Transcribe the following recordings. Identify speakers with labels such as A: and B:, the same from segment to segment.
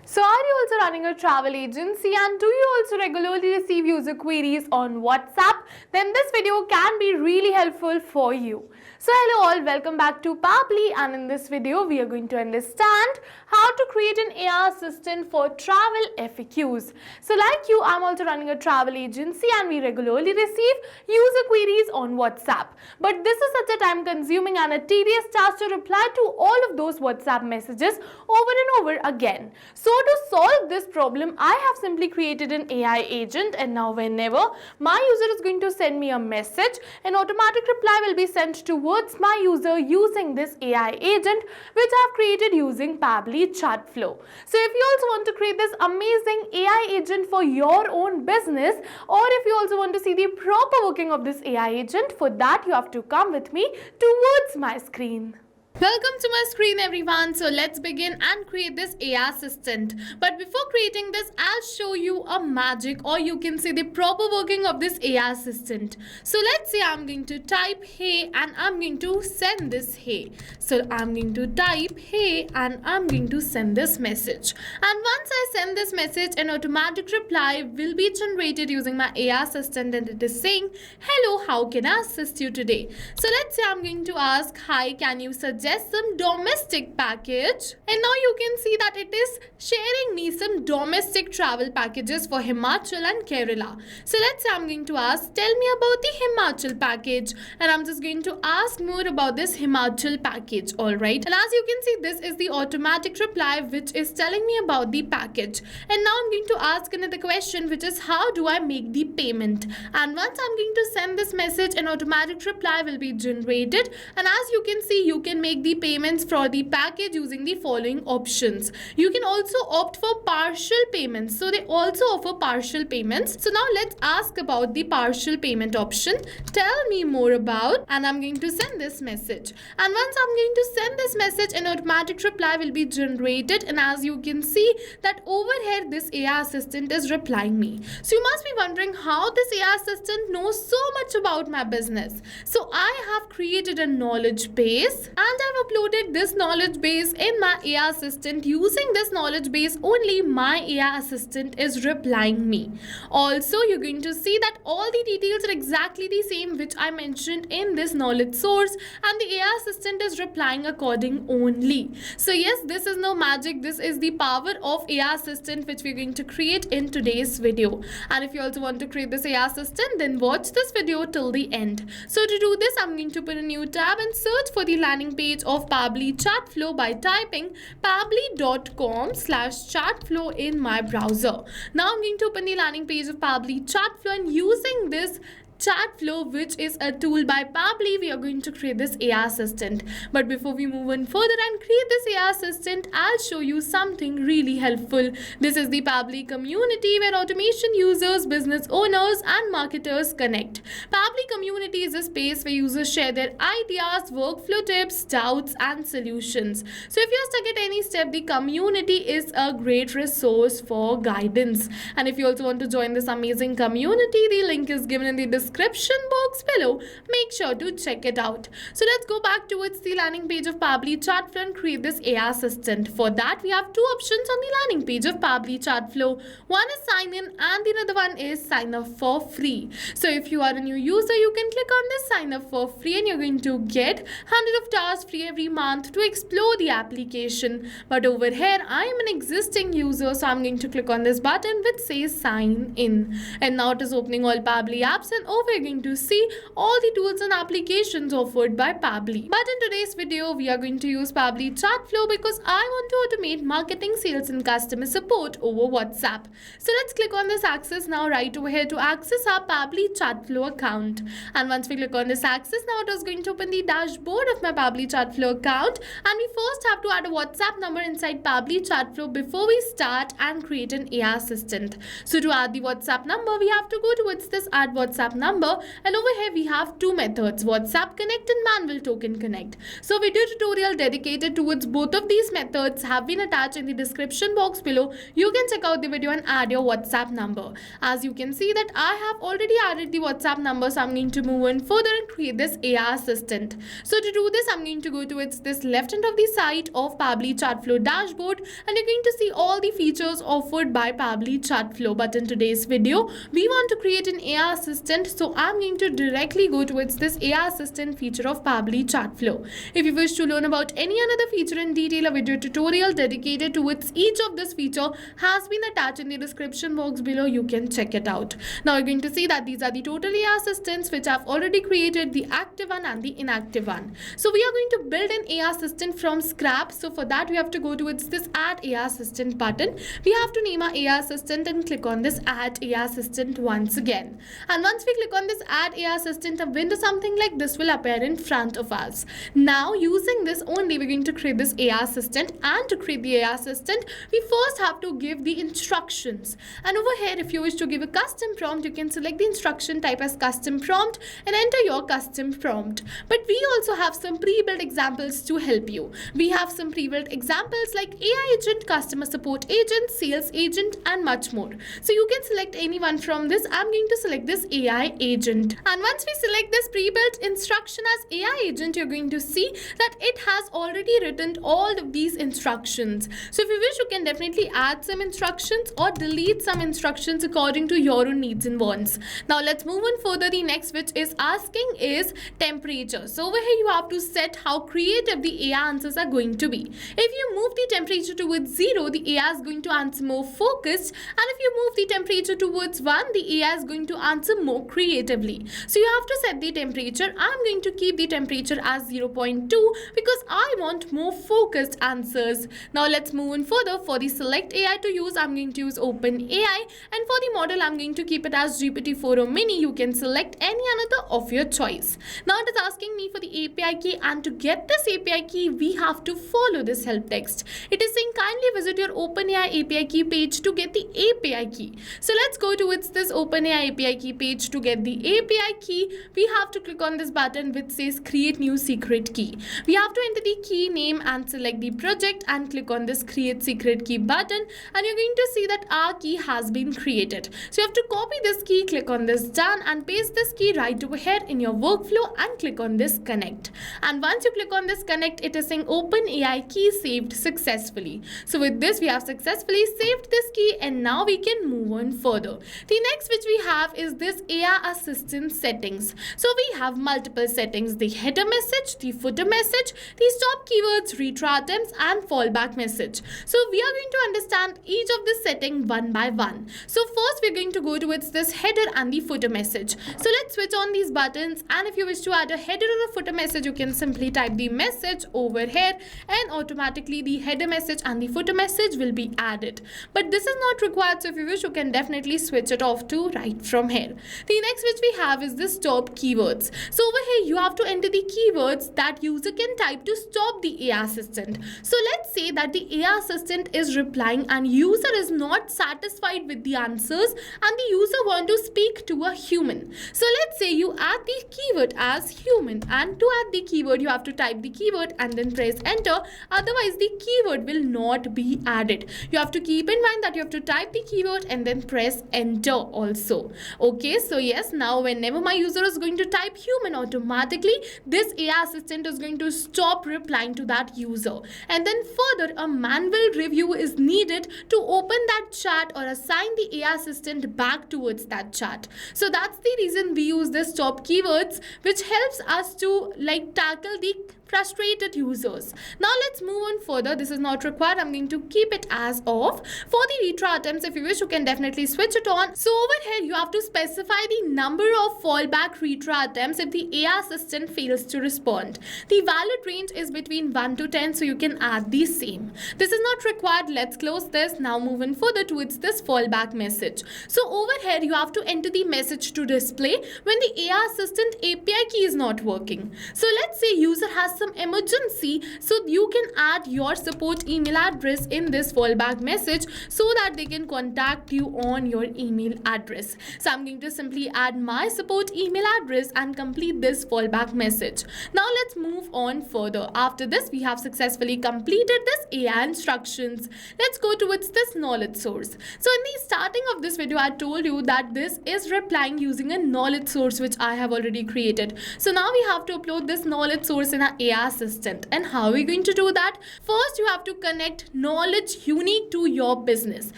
A: So are you also running a travel agency and do you also regularly receive user queries on WhatsApp? Then this video can be really helpful for you. So hello all, welcome back to Pabbly, and in this video we are going to understand how to create an AI assistant for travel FAQs. So like you, I'm also running a travel agency and we regularly receive user queries on WhatsApp. But this is such a time consuming and a tedious task to reply to all of those WhatsApp messages over and over again. So to solve this problem, I have simply created an AI agent, and now whenever my user is going to send me a message, an automatic reply will be sent towards my user using this AI agent which I have created using Pabbly Chatflow. So if you also want to create this amazing AI agent for your own business, or if you also want to see the proper working of this AI agent, for that you have to come with me towards my screen. Welcome to my screen everyone. So let's begin and create this AI assistant. But before creating this, I'll show you a magic, or you can say the proper working of this AI assistant. So let's say I'm going to type hey and I'm going to send this hey. So I'm going to type hey and I'm going to send this message. And once I send this message, an automatic reply will be generated using my AI assistant, and it is saying, hello, how can I assist you today? So let's say I'm going to ask, hi, can you suggest some domestic package? And now you can see that it is sharing me some domestic travel packages for Himachal and Kerala. So let's say I'm going to ask, tell me about the Himachal package, and I'm just going to ask more about this Himachal package. Alright, and as you can see, this is the automatic reply which is telling me about the package. And now I'm going to ask another question, which is how do I make the payment? And once I'm going to send this message, an automatic reply will be generated, and as you can see, you can make the payments for the package using the following options. You can also opt for partial payments, so they also offer partial payments. So now let's ask about the partial payment option. Tell me more about, and I'm going to send this message. And once I'm going to send this message, an automatic reply will be generated, and as you can see that over here this AI assistant is replying me. So you must be wondering how this AI assistant knows so much about my business. So I have created a knowledge base, and I've uploaded this knowledge base in my AI assistant. Using this knowledge base only, my AI assistant is replying me. Also, you're going to see that all the details are exactly the same which I mentioned in this knowledge source, and the AI assistant is replying according only. So yes, this is no magic, this is the power of AI assistant which we're going to create in today's video. And if you also want to create this AI assistant, then watch this video till the end. So to do this, I'm going to open a new tab and search for the landing page of Pabbly Chatflow by typing pabbly.com/chatflow in my browser. Now I'm going to open the landing page of Pabbly Chatflow, and using this Chatflow, which is a tool by Pabbly, we are going to create this AI assistant. But before we move on further and create this AI assistant, I'll show you something really helpful. This is the Pabbly community where automation users, business owners and marketers connect. Pabbly community is a space where users share their ideas, workflow tips, doubts and solutions. So if you're stuck at any step, the community is a great resource for guidance. And if you also want to join this amazing community, the link is given in the description box below. Make sure to check it out. So let's go back towards the landing page of Pabbly Chatflow and create this AI assistant. For that, we have two options on the landing page of Pabbly Chatflow. One is sign in and the other one is sign up for free. So if you are a new user, you can click on this sign up for free, and you're going to get 100 of tasks free every month to explore the application. But over here, I am an existing user, so I'm going to click on this button which says sign in. And now it is opening all Pabbly apps, and we're going to see all the tools and applications offered by Pabbly. But in today's video, we are going to use Pabbly Chatflow because I want to automate marketing, sales and customer support over WhatsApp. So let's click on this access now right over here to access our Pabbly Chatflow account. And once we click on this access, now it is going to open the dashboard of my Pabbly Chatflow account. And we first have to add a WhatsApp number inside Pabbly Chatflow before we start and create an AI assistant. So to add the WhatsApp number, we have to go towards this add WhatsApp number number, and over here we have two methods, WhatsApp Connect and Manual Token Connect. So video tutorial dedicated towards both of these methods have been attached in the description box below. You can check out the video and add your WhatsApp number. As you can see that I have already added the WhatsApp number, so I'm going to move on further and create this AI assistant. So to do this, I'm going to go towards this left end of the site of Pabbly Chatflow dashboard, and you're going to see all the features offered by Pabbly Chatflow. But in today's video, we want to create an AI assistant, so I'm going to directly go towards this AI assistant feature of Pabbly Chatflow. If you wish to learn about any another feature in detail, a video tutorial dedicated towards each of this feature has been attached in the description box below. You can check it out. Now you're going to see that these are the total AI assistants which I've already created, the active one and the inactive one. So we are going to build an AI assistant from scratch. So for that we have to go towards this add AI assistant button. We have to name our AI assistant and click on this add AI assistant once again. And once we click on this add AI assistant, a window something like this will appear in front of us. Now using this only, we're going to create this AI assistant, and to create the AI assistant we first have to give the instructions. And over here, if you wish to give a custom prompt, you can select the instruction type as custom prompt and enter your custom prompt. But we also have some pre-built examples to help you. We have some pre-built examples like AI agent, customer support agent, sales agent and much more. So you can select any one from this. I'm going to select this AI agent. And once we select this pre-built instruction as AI agent, you're going to see that it has already written all of these instructions. So if you wish, you can definitely add some instructions or delete some instructions according to your own needs and wants. Now let's move on further. The next which is asking is temperature. So over here you have to set how creative the AI answers are going to be. If you move the temperature towards 0, the AI is going to answer more focused, and if you move the temperature towards 1, the AI is going to answer more creatively. So you have to set the temperature. I'm going to keep the temperature as 0.2 because I want more focused answers. Now let's move on further. For the select AI to use, I'm going to use OpenAI, and for the model I'm going to keep it as GPT-4 or Mini. You can select any another of your choice. Now it is asking me for the API key, and to get this API key we have to follow this help text. It is saying kindly visit your OpenAI API key page to get the API key. So let's go towards this OpenAI API key page. To get the API key, we have to click on this button which says create new secret key. We have to enter the key name and select the project and click on this create secret key button, and you're going to see that our key has been created. So you have to copy this key, click on this done, and paste this key right over here in your workflow and click on this connect. And once you click on this connect, it is saying OpenAI key saved successfully. So with this we have successfully saved this key, and now we can move on further. The next which we have is this AI assistant settings. So we have multiple settings: the header message, the footer message, the stop keywords, retry attempts and fallback message. So we are going to understand each of this setting one by one. So first we're going to go towards this header and the footer message. So let's switch on these buttons, and if you wish to add a header or a footer message, you can simply type the message over here and automatically the header message and the footer message will be added. But this is not required, so if you wish you can definitely switch it off to right from here. The next which we have is the stop keywords. So over here you have to enter the keywords that user can type to stop the AI assistant. So let's say that the AI assistant is replying and user is not satisfied with the answers and the user want to speak to a human. So let's say you add the keyword as human, and to add the keyword you have to type the keyword and then press enter, otherwise the keyword will not be added. You have to keep in mind that you have to type the keyword and then press enter also. Okay, so yes, now whenever my user is going to type human, automatically this AI assistant is going to stop replying to that user, and then further a manual review is needed to open that chat or assign the AI assistant back towards that chat. So that's the reason we use the stop keywords, which helps us to tackle the frustrated users. Now let's move on further. This is not required. I'm going to keep it as off. For the retry attempts, if you wish, you can definitely switch it on. So over here, you have to specify the number of fallback retry attempts if the AI assistant fails to respond. The valid range is between 1 to 10, so you can add the same. This is not required. Let's close this. Now move on further towards this fallback message. So over here, you have to enter the message to display when the AI assistant API key is not working. So let's say user has some emergency, so you can add your support email address in this fallback message so that they can contact you on your email address. So I'm going to simply add my support email address and complete this fallback message. Now let's move on further. After this, we have successfully completed this AI instructions. Let's go towards this knowledge source. So in the starting of this video, I told you that this is replying using a knowledge source which I have already created. So now we have to upload this knowledge source in our AI assistant. And how are we going to do that? First, you have to connect knowledge unique to your business.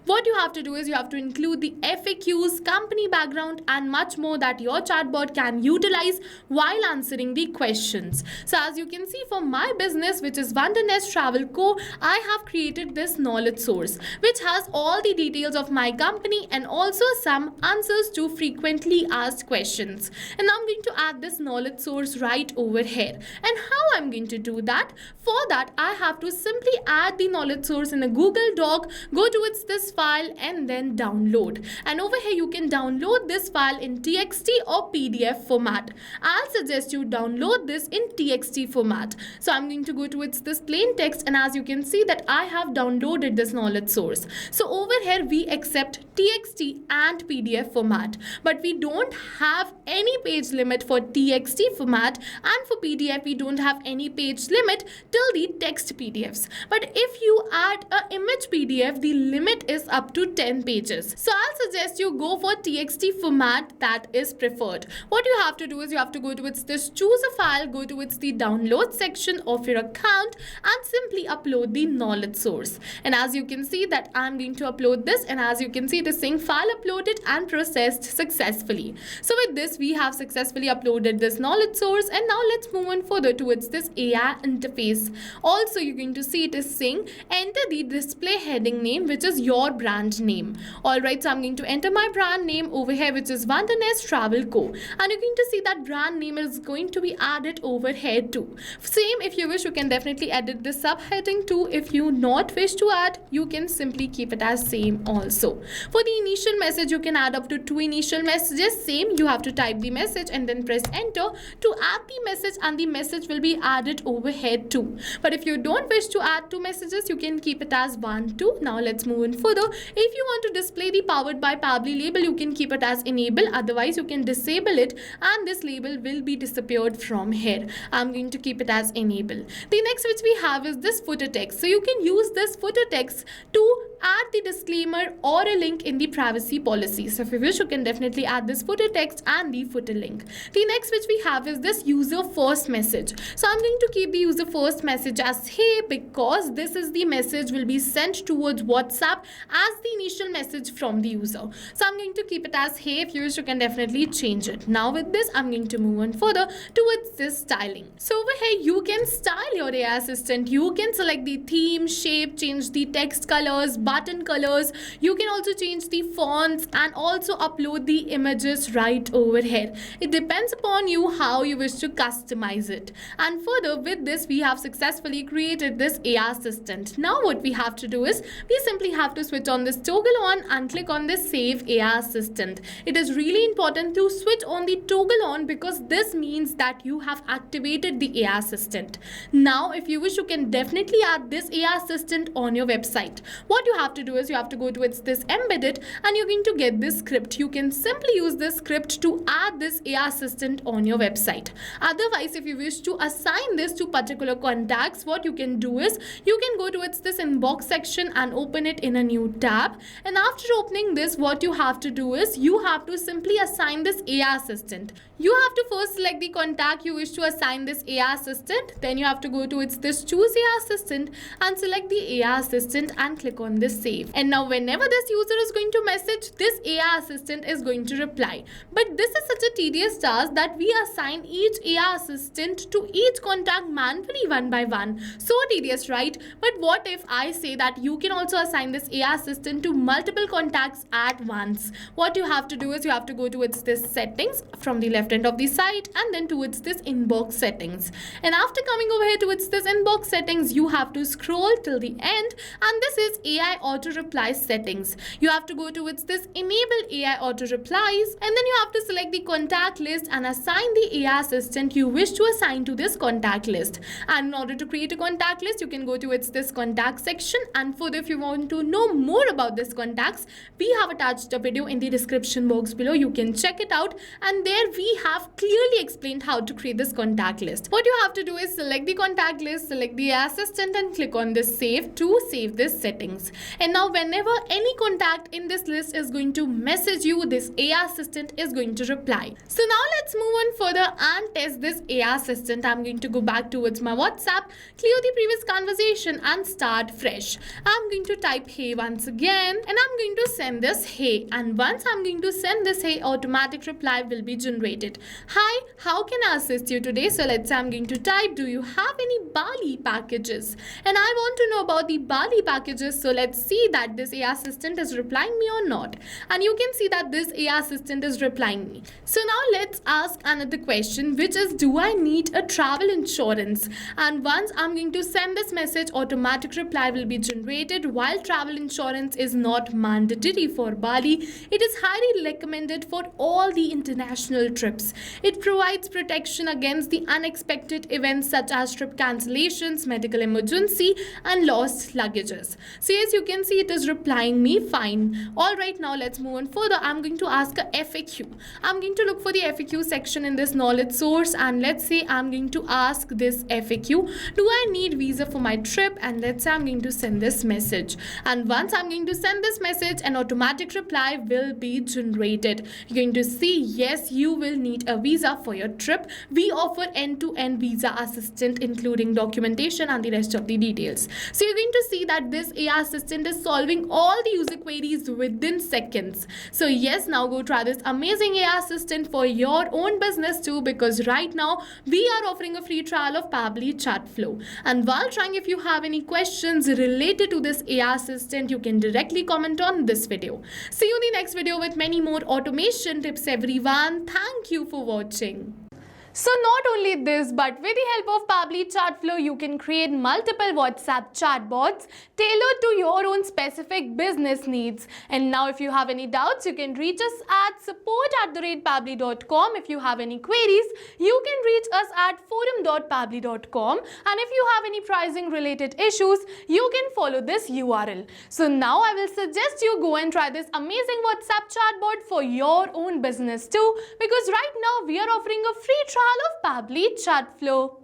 A: What you have to do is you have to include the FAQs, company background, and much more that your chatbot can utilize while answering the questions. So as you can see, for my business, which is Wondernest Travel Co., I have created this knowledge source which has all the details of my company and also some answers to frequently asked questions. And I'm going to add this knowledge source right over here. And how I'm going to do that? For that, I have to simply add the knowledge source in a Google Doc, go towards this file and then download. And over here you can download this file in TXT or PDF format. I'll suggest you download this in TXT format. So I'm going to go towards this plain text, and as you can see that I have downloaded this knowledge source. So over here we accept TXT and PDF format, but we don't have any page limit for TXT format, and for PDF we don't have any page limit till the text PDFs. But if you add an image PDF, the limit is up to 10 pages. So I'll suggest you go for TXT format, that is preferred. What you have to do is you have to go towards this choose a file, go towards the download section of your account and simply upload the knowledge source. And as you can see that I'm going to upload this, and as you can see the same file uploaded and processed successfully. So with this we have successfully uploaded this knowledge source, and now let's move on further towards this AI interface. Also you're going to see it is saying enter the display heading name which is your brand name. Alright, so I'm going to enter my brand name over here which is Wondernest Travel Co. And you're going to see that brand name is going to be added over here too. Same, if you wish you can definitely edit the subheading too. If you not wish to add, you can simply keep it as same also. For the initial message, you can add up to 2 initial messages. Same, you have to type the message and then press enter to add the message, and the message will be added over here too. But if you don't wish to add 2 messages, you can keep it as 1, 2. Now let's move on further. If you want to display the powered by Pabbly label, you can keep it as enable. Otherwise you can disable it and this label will be disappeared from here. I'm going to keep it as enable. The next which we have is this footer text. So you can use this footer text to add the disclaimer or a link in the privacy policy. So if you wish, you can definitely add this footer text and the footer link. The next which we have is this user first message. So I'm going to keep the user first message as hey, because this is the message will be sent towards WhatsApp as the initial message from the user. So I'm going to keep it as hey. If you wish, you can definitely change it. Now with this, I'm going to move on further towards this styling. So over here, you can style your AI assistant. You can select the theme, shape, change the text colors, button colors. You can also change the fonts and also upload the images right over here. It depends upon you how you wish to customize it. And further with this, we have successfully created this AI assistant. Now what we have to do is we simply have to switch on this toggle on and click on this save AI assistant. It is really important to switch on the toggle on because this means that you have activated the AI assistant. Now if you wish, you can definitely add this AI assistant on your website. What you have to do is you have to go towards this embedded and you're going to get this script. You can simply use this script to add this AI assistant on your website. Otherwise, if you wish to assign this to particular contacts, what you can do is you can go towards this inbox section and open it in a new tab. And after opening this, what you have to do is you have to simply assign this AI assistant. You have to first select the contact you wish to assign this AI assistant. Then you have to go towards this choose AI assistant and select the AI assistant and click on this save. And now whenever this user is going to message, this AI assistant is going to reply. But this is such a tedious task that we assign each AI assistant to each contact manually one by one. So tedious, right? But what if I say that you can also assign this AI assistant to multiple contacts at once? What you have to do is you have to go towards this settings from the left end of the site and then towards this inbox settings. And after coming over here towards this inbox settings, you have to scroll till the end, and this is AI AI auto reply settings. You have to go towards this enable AI auto replies, and then you have to select the contact list and assign the AI assistant you wish to assign to this contact list. And in order to create a contact list, you can go towards this contact section, and further if you want to know more about this contacts, we have attached a video in the description box below. You can check it out, and there we have clearly explained how to create this contact list. What you have to do is select the contact list, select the AI assistant, and click on this save to save this settings. And now whenever any contact in this list is going to message you, this AI assistant is going to reply. So now let's move on further and test this AI assistant. I'm going to go back towards my WhatsApp, clear the previous conversation and start fresh. I'm going to type hey once again, and I'm going to send this hey, and once I'm going to send this hey, automatic reply will be generated. Hi, how can I assist you today? So let's say I'm going to type, do you have any Pabbly packages? And I want to know about the Pabbly packages, so let's see that this AI assistant is replying me or not. And you can see that this AI assistant is replying me. So now let's ask another question, which is, do I need a travel insurance? And once I'm going to send this message, automatic reply will be generated. While travel insurance is not mandatory for Bali, it is highly recommended for all the international trips. It provides protection against the unexpected events such as trip cancellations, medical emergency and lost luggages. So yes, you can see it is replying me fine. Alright, now let's move on further. I'm going to ask a FAQ. I'm going to look for the FAQ section in this knowledge source, and let's say I'm going to ask this FAQ, do I need visa for my trip? And let's say I'm going to send this message, and once I'm going to send this message, an automatic reply will be generated. You're going to see, yes, you will need a visa for your trip. We offer end-to-end visa assistant including documentation and the rest of the details. So you're going to see that this AI assistant is solving all the user queries within seconds. So yes, now go try this amazing AI assistant for your own business too, because right now we are offering a free trial of Pabbly Chatflow. And while trying, if you have any questions related to this AI assistant, you can directly comment on this video. See you in the next video with many more automation tips, everyone. Thank you for watching. So not only this, but with the help of Pabbly Chatflow, you can create multiple WhatsApp chatbots tailored to your own specific business needs. And now if you have any doubts, you can reach us at support@pabbly.com. If you have any queries, you can reach us at forum.pabbly.com. And if you have any pricing related issues, you can follow this URL. So now I will suggest you go and try this amazing WhatsApp chatbot for your own business too, because right now we are offering a free trial of Pabbly Chatflow.